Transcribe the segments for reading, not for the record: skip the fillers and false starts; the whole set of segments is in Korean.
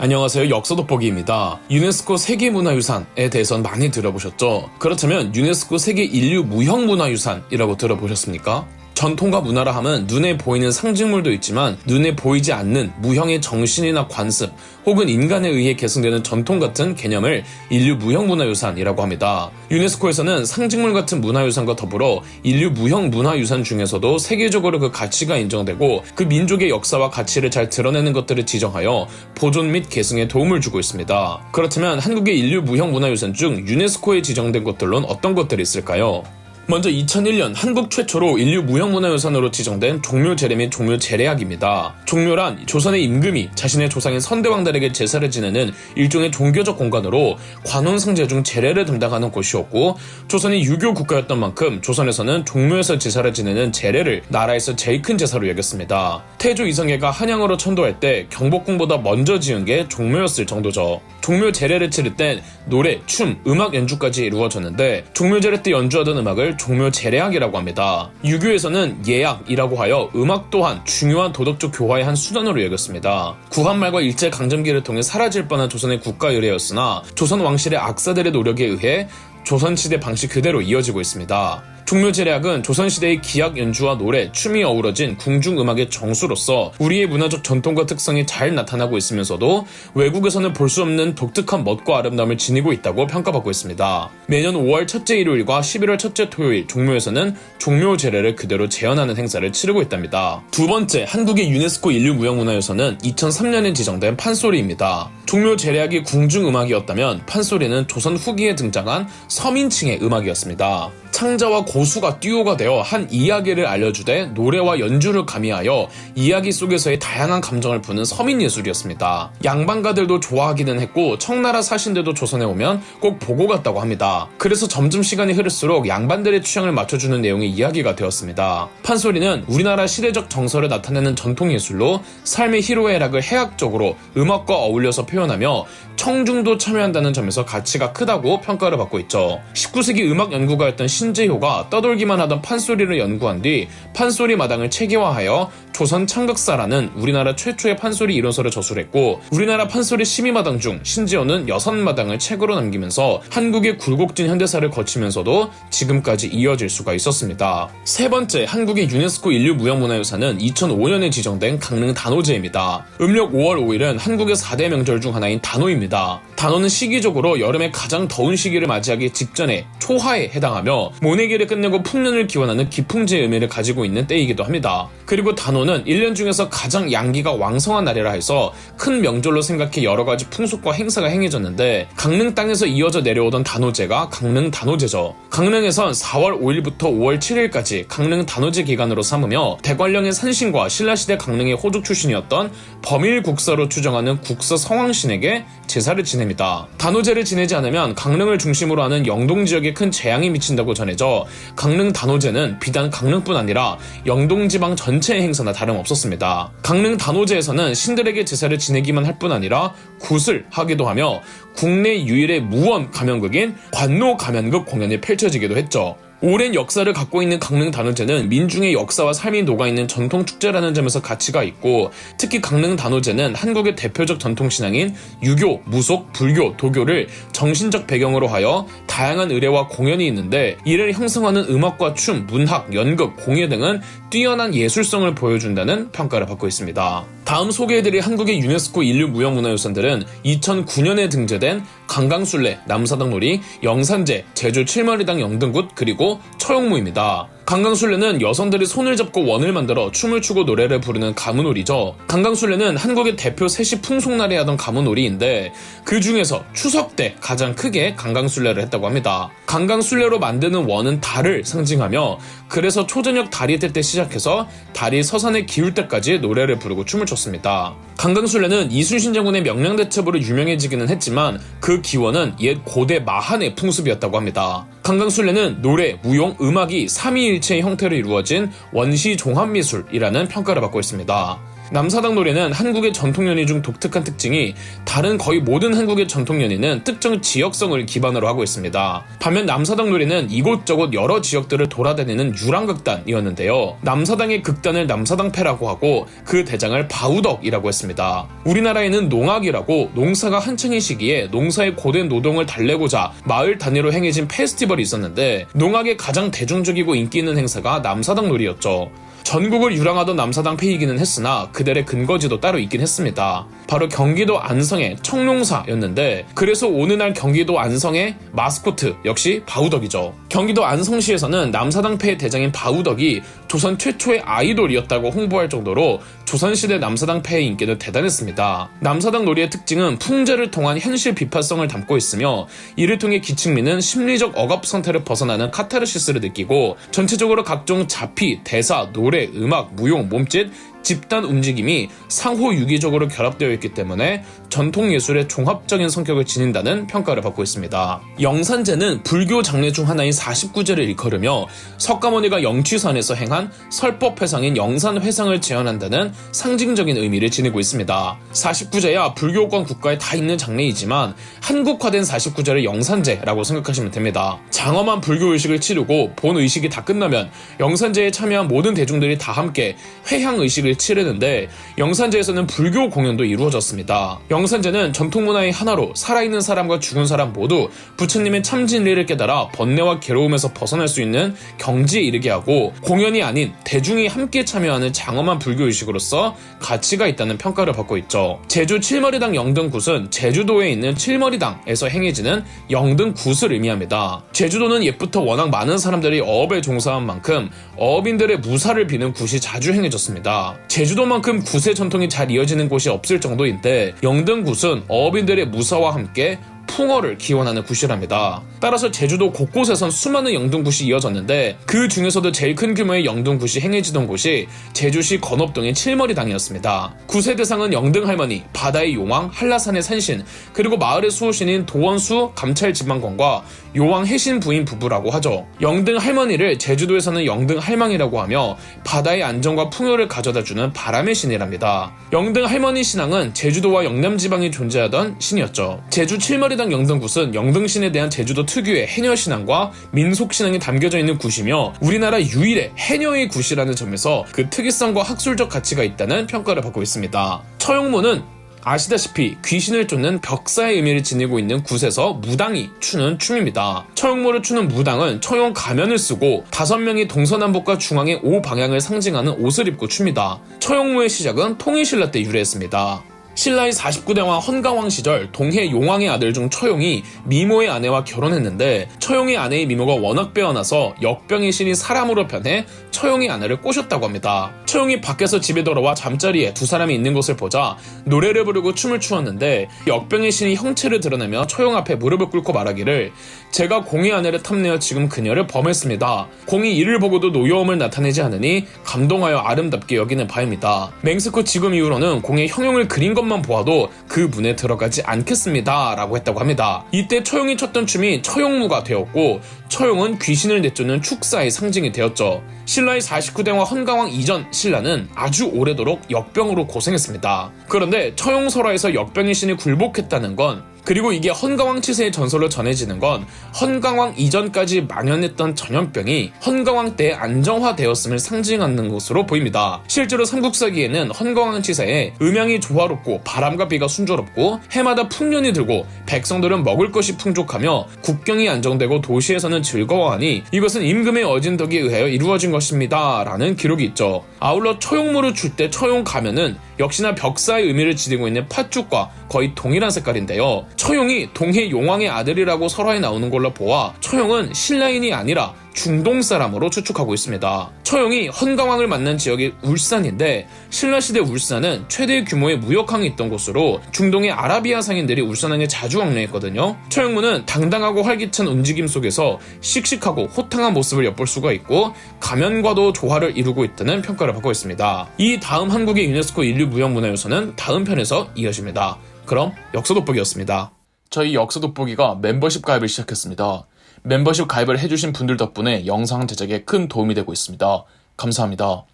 안녕하세요. 역사 돋보기입니다. 유네스코 세계문화유산에 대해서는 많이 들어보셨죠? 그렇다면 유네스코 세계 인류 무형문화유산이라고 들어보셨습니까? 전통과 문화라 함은 눈에 보이는 상징물도 있지만 눈에 보이지 않는 무형의 정신이나 관습 혹은 인간에 의해 계승되는 전통 같은 개념을 인류 무형문화유산이라고 합니다. 유네스코에서는 상징물 같은 문화유산과 더불어 인류 무형 문화유산 중에서도 세계적으로 그 가치가 인정되고 그 민족의 역사와 가치를 잘 드러내는 것들을 지정하여 보존 및 계승에 도움을 주고 있습니다. 그렇다면 한국의 인류 무형 문화유산 중 유네스코에 지정된 것들로는 어떤 것들이 있을까요? 먼저 2001년 한국 최초로 인류 무형문화유산으로 지정된 종묘제례 및 종묘제례악입니다. 종묘란 조선의 임금이 자신의 조상인 선대왕들에게 제사를 지내는 일종의 종교적 공간으로 관원상제 중 제례를 담당하는 곳이었고, 조선이 유교 국가였던 만큼 조선에서는 종묘에서 제사를 지내는 제례를 나라에서 제일 큰 제사로 여겼습니다. 태조 이성계가 한양으로 천도할 때 경복궁보다 먼저 지은 게 종묘였을 정도죠. 종묘 제례를 치를 땐 노래, 춤, 음악 연주까지 이루어졌는데 종묘제례 때 연주하던 음악을 종묘 제례악이라고 합니다. 유교에서는 예악이라고 하여 음악 또한 중요한 도덕적 교화의 한 수단으로 여겼습니다. 구한말과 일제강점기를 통해 사라질 뻔한 조선의 국가의례였으나 조선 왕실의 악사들의 노력에 의해 조선시대 방식 그대로 이어지고 있습니다. 종묘제례악은 조선시대의 기악 연주와 노래, 춤이 어우러진 궁중음악의 정수로서 우리의 문화적 전통과 특성이 잘 나타나고 있으면서도 외국에서는 볼 수 없는 독특한 멋과 아름다움을 지니고 있다고 평가받고 있습니다. 매년 5월 첫째 일요일과 11월 첫째 토요일 종묘에서는 종묘제례를 그대로 재현하는 행사를 치르고 있답니다. 두 번째, 한국의 유네스코 인류무형문화유산은 2003년에 지정된 판소리입니다. 종묘제례악이 궁중음악이었다면 판소리는 조선 후기에 등장한 서민층의 음악이었습니다. 창자와 고수가 듀오가 되어 한 이야기를 알려주되 노래와 연주를 가미하여 이야기 속에서의 다양한 감정을 푸는 서민예술이었습니다. 양반가들도 좋아하기는 했고 청나라 사신들도 조선에 오면 꼭 보고 갔다고 합니다. 그래서 점점 시간이 흐를수록 양반들의 취향을 맞춰주는 내용의 이야기가 되었습니다. 판소리는 우리나라 시대적 정서를 나타내는 전통예술로 삶의 희로애락을 해학적으로 음악과 어울려서 표현하며 청중도 참여한다는 점에서 가치가 크다고 평가를 받고 있죠. 19세기 음악 연구가였던 신재효가 떠돌기만 하던 판소리를 연구한 뒤 판소리 마당을 체계화하여 조선 창극사라는 우리나라 최초의 판소리 이론서를 저술했고, 우리나라 판소리 심의마당 중 신재효는 6마당을 책으로 남기면서 한국의 굴곡진 현대사를 거치면서도 지금까지 이어질 수가 있었습니다. 세 번째, 한국의 유네스코 인류 무형문화유산은 2005년에 지정된 강릉 단오제입니다. 음력 5월 5일은 한국의 4대 명절 중 하나인 단오입니다. 단오는 시기적으로 여름의 가장 더운 시기를 맞이하기 직전에 초하에 해당하며 모내기를 끝내고 풍년을 기원하는 기풍제의 의미를 가지고 있는 때이기도 합니다. 그리고 단오는 1년 중에서 가장 양기가 왕성한 날이라 해서 큰 명절로 생각해 여러가지 풍속과 행사가 행해졌는데, 강릉 땅에서 이어져 내려오던 단오제가 강릉 단오제죠. 강릉에선 4월 5일부터 5월 7일까지 강릉 단오제 기간으로 삼으며 대관령의 산신과 신라시대 강릉의 호족 출신이었던 범일국사로 추정하는 국사 성왕신에게 제사를 지냅니다. 단오제를 지내지 않으면 강릉을 중심으로 하는 영동 지역에 큰 재앙이 미친다고 전해져 강릉 단오제는 비단 강릉뿐 아니라 영동 지방 전체의 행사나 다름없었습니다. 강릉 단오제에서는 신들에게 제사를 지내기만 할 뿐 아니라 굿을 하기도 하며 국내 유일의 무원 가면극인 관노 가면극 공연이 펼쳐지기도 했죠. 오랜 역사를 갖고 있는 강릉 단오제는 민중의 역사와 삶이 녹아있는 전통축제라는 점에서 가치가 있고, 특히 강릉 단오제는 한국의 대표적 전통신앙인 유교, 무속, 불교, 도교를 정신적 배경으로 하여 다양한 의례와 공연이 있는데, 이를 형성하는 음악과 춤, 문학, 연극, 공예 등은 뛰어난 예술성을 보여준다는 평가를 받고 있습니다. 다음 소개해드릴 한국의 유네스코 인류 무형문화유산들은 2009년에 등재된 강강술래, 남사당놀이, 영산제, 제주 칠마리당 영등굿, 그리고 처용무입니다. 강강술래는 여성들이 손을 잡고 원을 만들어 춤을 추고 노래를 부르는 가무놀이죠. 강강술래는 한국의 대표 세시 풍속날에 하던 가무놀이인데, 그 중에서 추석 때 가장 크게 강강술래를 했다고 합니다. 강강술래로 만드는 원은 달을 상징하며, 그래서 초저녁 달이 뜰 때 시작해서 달이 서산에 기울 때까지 노래를 부르고 춤을 췄습니다. 강강술래는 이순신 장군의 명량대첩으로 유명해지기는 했지만 그 기원은 옛 고대 마한의 풍습이었다고 합니다. 강강술래는 노래, 무용, 음악이 삼위일체의 형태로 이루어진 원시 종합미술이라는 평가를 받고 있습니다. 남사당 놀이는 한국의 전통연희 중 독특한 특징이 다른 거의 모든 한국의 전통연희는 특정 지역성을 기반으로 하고 있습니다. 반면 남사당 놀이는 이곳저곳 여러 지역들을 돌아다니는 유랑극단이었는데요. 남사당의 극단을 남사당패라고 하고 그 대장을 바우덕이라고 했습니다. 우리나라에는 농악이라고 농사가 한창인 시기에 농사의 고된 노동을 달래고자 마을 단위로 행해진 페스티벌이 있었는데 농악의 가장 대중적이고 인기 있는 행사가 남사당 놀이였죠. 전국을 유랑하던 남사당패이기는 했으나 그들의 근거지도 따로 있긴 했습니다. 바로 경기도 안성의 청룡사였는데 그래서 오늘날 경기도 안성의 마스코트 역시 바우덕이죠. 경기도 안성시에서는 남사당패의 대장인 바우덕이 조선 최초의 아이돌이었다고 홍보할 정도로 조선시대 남사당패의 인기는 대단했습니다. 남사당 놀이의 특징은 풍자를 통한 현실 비판성을 담고 있으며 이를 통해 기층민은 심리적 억압 상태를 벗어나는 카타르시스를 느끼고 전체적으로 각종 자피, 대사, 노래, 음악, 무용, 몸짓, 집단 움직임이 상호 유기적으로 결합되어 있기 때문에 전통예술의 종합적인 성격을 지닌다는 평가를 받고 있습니다. 영산제는 불교 장례 중 하나인 49제를 일컬으며 석가모니가 영취산에서 행한 설법회상인 영산회상을 재현한다는 상징적인 의미를 지니고 있습니다. 49제야 불교권 국가에 다 있는 장례이지만 한국화된 49제를 영산제라고 생각하시면 됩니다. 장엄한 불교의식을 치르고 본 의식이 다 끝나면 영산제에 참여한 모든 대중들이 다 함께 회향의식을 치르는데 영산제에서는 불교 공연도 이루어졌습니다. 영산제는 전통문화의 하나로 살아있는 사람과 죽은 사람 모두 부처님의 참진리를 깨달아 번뇌와 괴로움에서 벗어날 수 있는 경지에 이르게 하고 공연이 아닌 대중이 함께 참여하는 장엄한 불교의식으로서 가치가 있다는 평가를 받고 있죠. 제주 칠머리당 영등굿은 제주도에 있는 칠머리당에서 행해지는 영등굿을 의미합니다. 제주도는 옛부터 워낙 많은 사람들이 어업에 종사한 만큼 어업인들의 무사를 비는 굿이 자주 행해졌습니다. 제주도만큼 굿의 전통이 잘 이어지는 곳이 없을 정도인데 영등굿은 어업인들의 무사와 함께 풍어를 기원하는 굿이랍니다. 따라서 제주도 곳곳에선 수많은 영등굿이 이어졌는데 그 중에서도 제일 큰 규모의 영등굿이 행해지던 곳이 제주시 건업동의 칠머리당이었습니다. 굿의 대상은 영등할머니, 바다의 용왕, 한라산의 산신, 그리고 마을의 수호신인 도원수 감찰지방관과 요왕 해신 부인 부부라고 하죠. 영등할머니를 제주도에서는 영등할망이라고 하며 바다의 안정과 풍요를 가져다주는 바람의 신이랍니다. 영등할머니 신앙은 제주도와 영남지방에 존재하던 신이었죠. 제주 칠머리당 영등굿은 영등신에 대한 제주도 특유의 해녀신앙과 민속신앙이 담겨져 있는 굿이며 우리나라 유일의 해녀의 굿이라는 점에서 그 특이성과 학술적 가치가 있다는 평가를 받고 있습니다. 처용무는 아시다시피 귀신을 쫓는 벽사의 의미를 지니고 있는 굿에서 무당이 추는 춤입니다. 처용무를 추는 무당은 처용 가면을 쓰고 5명이 동서남북과 중앙의 5방향을 상징하는 옷을 입고 춥니다. 처용무의 시작은 통일신라 때 유래했습니다. 신라의 49대 왕 헌강왕 시절 동해 용왕의 아들 중 처용이 미모의 아내와 결혼했는데 처용의 아내의 미모가 워낙 빼어나서 역병의 신이 사람으로 변해 처용의 아내를 꼬셨다고 합니다. 처용이 밖에서 집에 돌아와 잠자리에 두 사람이 있는 것을 보자 노래를 부르고 춤을 추었는데 역병의 신이 형체를 드러내며 처용 앞에 무릎을 꿇고 말하기를 제가 공의 아내를 탐내어 지금 그녀를 범했습니다. 공이 이를 보고도 노여움을 나타내지 않으니 감동하여 아름답게 여기는 바입니다. 맹스크 지금 이후로는 공의 형용을 그린 것만 보아도 그 문에 들어가지 않겠습니다 라고 했다고 합니다. 이때 처용이 췄던 춤이 처용무가 되었고 처용은 귀신을 내쫓는 축사의 상징이 되었죠. 신라의 49대왕 헌강왕 이전 신라는 아주 오래도록 역병으로 고생했습니다. 그런데 처용설화에서 역병의 신이 굴복했다는 건 그리고 이게 헌강왕 치세의 전설로 전해지는 건 헌강왕 이전까지 만연했던 전염병이 헌강왕 때 안정화되었음을 상징하는 것으로 보입니다. 실제로 삼국사기에는 헌강왕 치세에 음양이 조화롭고 바람과 비가 순조롭고 해마다 풍년이 들고 백성들은 먹을 것이 풍족하며 국경이 안정되고 도시에서는 즐거워하니 이것은 임금의 어진 덕에 의하여 이루어진 것입니다 라는 기록이 있죠. 아울러 처용무를 출 때 처용 가면은 역시나 벽사의 의미를 지니고 있는 팥죽과 거의 동일한 색깔인데요. 처용이 동해 용왕의 아들이라고 설화에 나오는 걸로 보아 처용은 신라인이 아니라 중동 사람으로 추측하고 있습니다. 처용이 헌강왕을 만난 지역이 울산인데 신라시대 울산은 최대 규모의 무역항이 있던 곳으로 중동의 아라비아 상인들이 울산항에 자주 왕래했거든요. 처용무는 당당하고 활기찬 움직임 속에서 씩씩하고 호탕한 모습을 엿볼 수가 있고 가면과도 조화를 이루고 있다는 평가를 받고 있습니다. 이 다음 한국의 유네스코 인류무형문화유산은 다음 편에서 이어집니다. 그럼 역사돋보기였습니다. 저희 역사돋보기가 멤버십 가입을 시작했습니다. 멤버십 가입을 해주신 분들 덕분에 영상 제작에 큰 도움이 되고 있습니다. 감사합니다.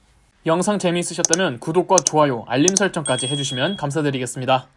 영상 재미있으셨다면 구독과 좋아요, 알림 설정까지 해주시면 감사드리겠습니다.